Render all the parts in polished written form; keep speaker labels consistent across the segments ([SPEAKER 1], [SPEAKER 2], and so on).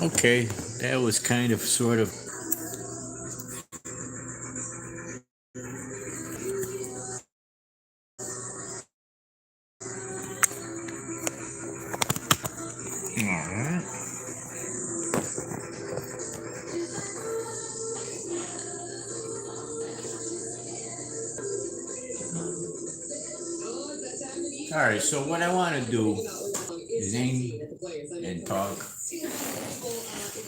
[SPEAKER 1] Okay, that was kind of sort of. Alright. Alright, so what I want to do is aim and talk.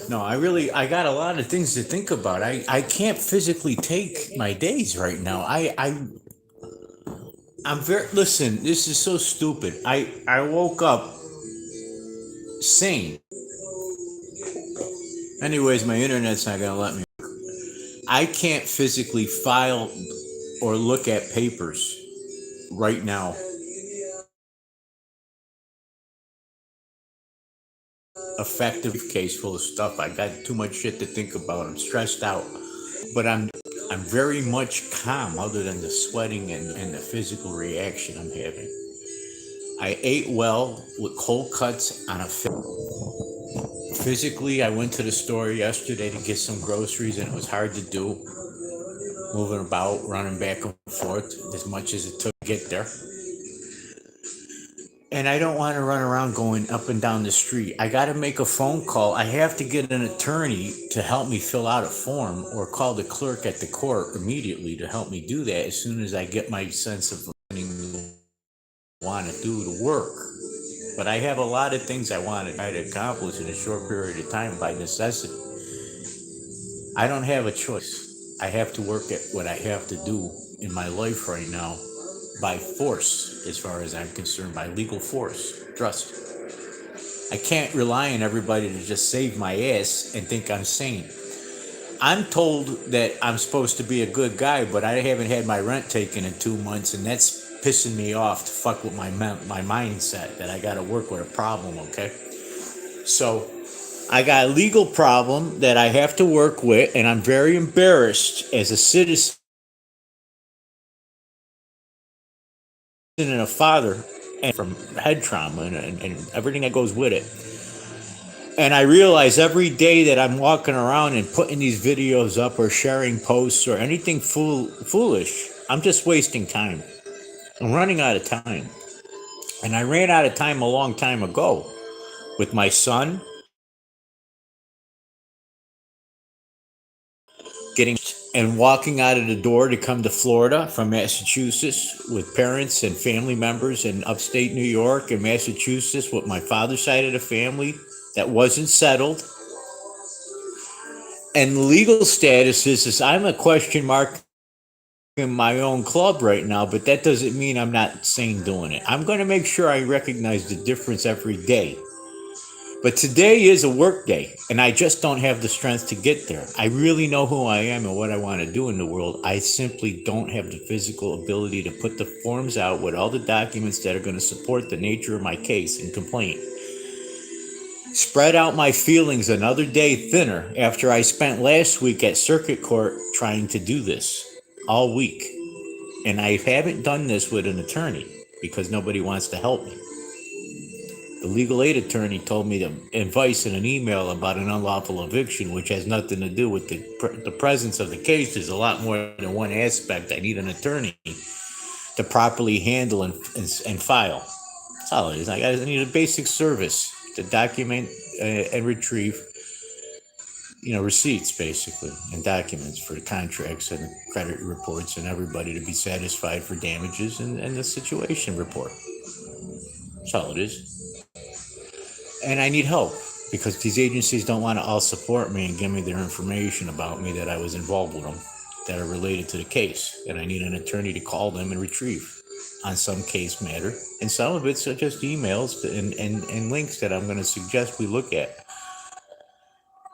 [SPEAKER 1] No, I got a lot of things to think about. I can't physically take my days right now. I'm listen, this is so stupid. I woke up sane. Anyways, my internet's not going to let me. I can't physically file or look at papers right now. Effective case full of stuff. I got too much shit to think about. I'm stressed out. But I'm very much calm other than the sweating and the physical reaction I'm having. I ate well with cold cuts on a physically. I went to the store yesterday to get some groceries and it was hard to do. Moving about, running back and forth as much as it took to get there. And I don't want to run around going up and down the street. I got to make a phone call. I have to get an attorney to help me fill out a form or call the clerk at the court immediately to help me do that as soon as I get my sense of want to do the work. But I have a lot of things I want to try to accomplish in a short period of time by necessity. I don't have a choice. I have to work at what I have to do in my life right now by force, as far as I'm concerned, by legal force. Trust. I can't rely on everybody to just save my ass and think I'm sane. I'm told that I'm supposed to be a good guy, but I haven't had my rent taken in 2 months, and that's pissing me off to fuck with my mindset that I got to work with a problem, okay? So I got a legal problem that I have to work with, and I'm very embarrassed as a citizen and a father and from head trauma and everything that goes with it. And I realize every day that I'm walking around and putting these videos up or sharing posts or anything foolish, I'm just wasting time. I'm running out of time. And I ran out of time a long time ago with my son getting and walking out of the door to come to Florida from Massachusetts with parents and family members in upstate New York and Massachusetts with my father's side of the family that wasn't settled. And the legal status is I'm a question mark in my own club right now, but that doesn't mean I'm not sane doing it. I'm going to make sure I recognize the difference every day. But today is a work day, and I just don't have the strength to get there. I really know who I am and what I want to do in the world. I simply don't have the physical ability to put the forms out with all the documents that are going to support the nature of my case and complaint. Spread out my feelings another day thinner after I spent last week at circuit court trying to do this all week. And I haven't done this with an attorney because nobody wants to help me. The legal aid attorney told me to advice in an email about an unlawful eviction, which has nothing to do with the presence of the case. There's a lot more than one aspect. I need an attorney to properly handle and file. That's all it is. I need a basic service to document and retrieve, receipts basically and documents for the contracts and the credit reports and everybody to be satisfied for damages and the situation report. That's all it is. And I need help because these agencies don't want to all support me and give me their information about me that I was involved with them that are related to the case. And I need an attorney to call them and retrieve on some case matter. And some of it's just emails and links that I'm going to suggest we look at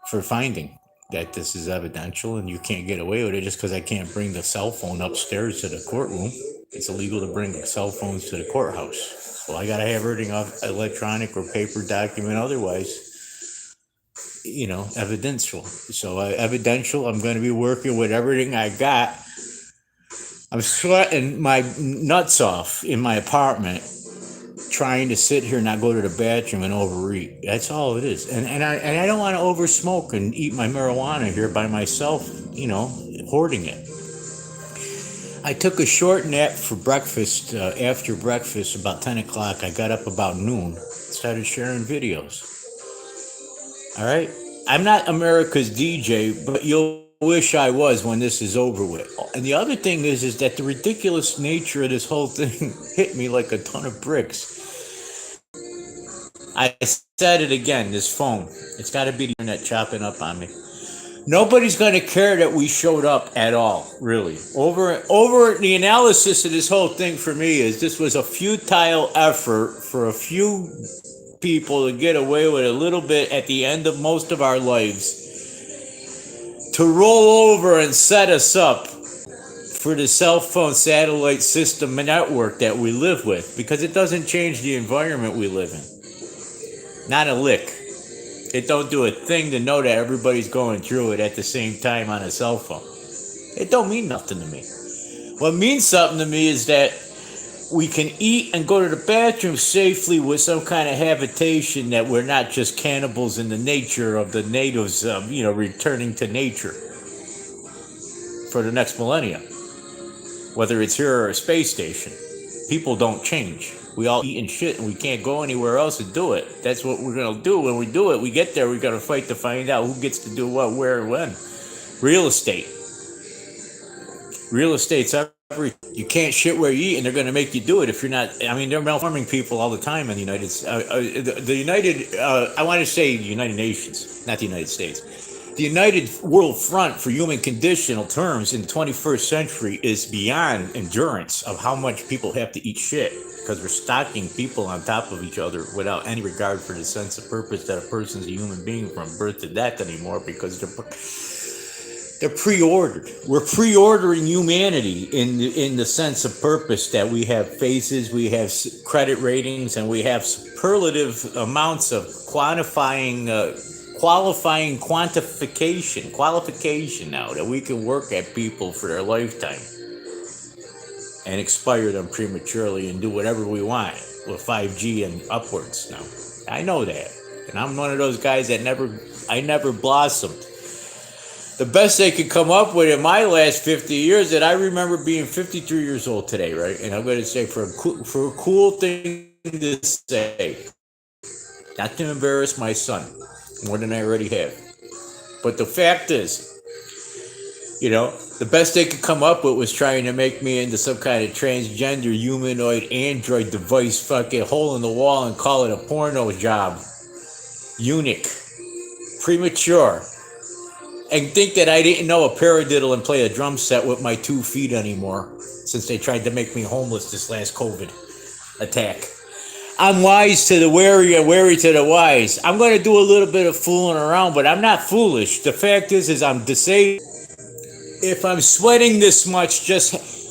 [SPEAKER 1] for finding that this is evidential and you can't get away with it just because I can't bring the cell phone upstairs to the courtroom. It's illegal to bring cell phones to the courthouse. So I got to have everything off electronic or paper document otherwise, evidential. So evidential, I'm going to be working with everything I got. I'm sweating my nuts off in my apartment trying to sit here and not go to the bathroom and overeat. That's all it is. And I don't want to over smoke and eat my marijuana here by myself, hoarding it. I took a short nap for breakfast. After breakfast, about 10 o'clock, I got up about noon, started sharing videos. All right? I'm not America's DJ, but you'll wish I was when this is over with. And the other thing is that the ridiculous nature of this whole thing hit me like a ton of bricks. I said it again, this phone. It's got to be the internet chopping up on me. Nobody's going to care that we showed up at all, really. Over the analysis of this whole thing for me is this was a futile effort for a few people to get away with a little bit at the end of most of our lives, to roll over and set us up for the cell phone satellite system network that we live with, because it doesn't change the environment we live in. Not a lick. It don't do a thing to know that everybody's going through it at the same time on a cell phone. It don't mean nothing to me. What means something to me is that we can eat and go to the bathroom safely with some kind of habitation, that we're not just cannibals in the nature of the natives, returning to nature for the next millennia. Whether it's here or a space station, people don't change. We all eat and shit, and we can't go anywhere else to do it. That's what we're going to do. When we do it, we get there, we got to fight to find out who gets to do what, where, and when. Real estate. Real estate's everything. You can't shit where you eat, and they're going to make you do it if you're not. I mean, they're malforming people all the time in the United States. I want to say the United Nations, not the United States. The United World Front for Human Conditional Terms in the 21st century is beyond endurance of how much people have to eat shit, because we're stocking people on top of each other without any regard for the sense of purpose that a person's a human being from birth to death anymore, because they're pre-ordered. We're pre-ordering humanity in the sense of purpose that we have faces, we have credit ratings, and we have superlative amounts of qualification now, that we can work at people for their lifetime and expire them prematurely and do whatever we want with 5G and upwards now. I know that. And I'm one of those guys that I never blossomed. The best they could come up with in my last 50 years, that I remember being 53 years old today, right? And I'm going to say for a cool thing to say, not to embarrass my son more than I already have. But the fact is, the best they could come up with was trying to make me into some kind of transgender humanoid android device, fucking hole in the wall, and call it a porno job. Eunuch. Premature. And think that I didn't know a paradiddle and play a drum set with my 2 feet anymore, since they tried to make me homeless this last COVID attack. I'm wise to the wary and wary to the wise. I'm going to do a little bit of fooling around, but I'm not foolish. The fact is I'm disabled. If I'm sweating this much,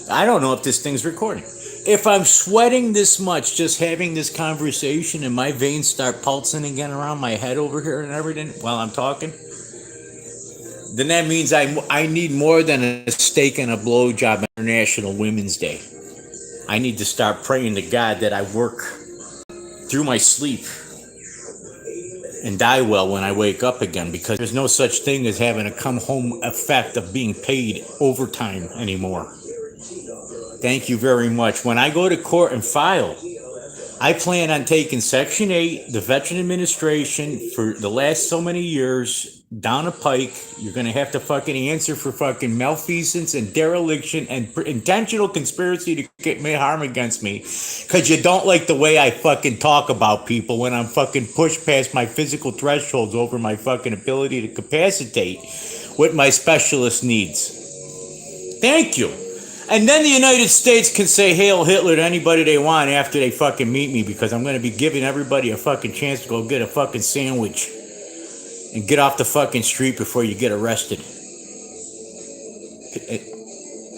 [SPEAKER 1] I don't know if this thing's recording. If I'm sweating this much, just having this conversation, and my veins start pulsing again around my head over here and everything while I'm talking, then that means I need more than a steak and a blowjob on International Women's Day. I need to start praying to God that I work through my sleep and die well when I wake up again, because there's no such thing as having a come home effect of being paid overtime anymore. Thank you very much. When I go to court and file, I plan on taking Section 8, the Veteran Administration, for the last so many years down a pike. You're going to have to fucking answer for fucking malfeasance and dereliction and intentional conspiracy to commit harm against me, because you don't like the way I fucking talk about people when I'm fucking pushed past my physical thresholds over my fucking ability to capacitate with my specialist needs. Thank you. And then the United States can say Hail Hitler to anybody they want after they fucking meet me, because I'm going to be giving everybody a fucking chance to go get a fucking sandwich and get off the fucking street before you get arrested.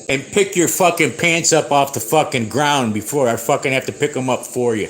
[SPEAKER 1] And pick your fucking pants up off the fucking ground before I fucking have to pick them up for you.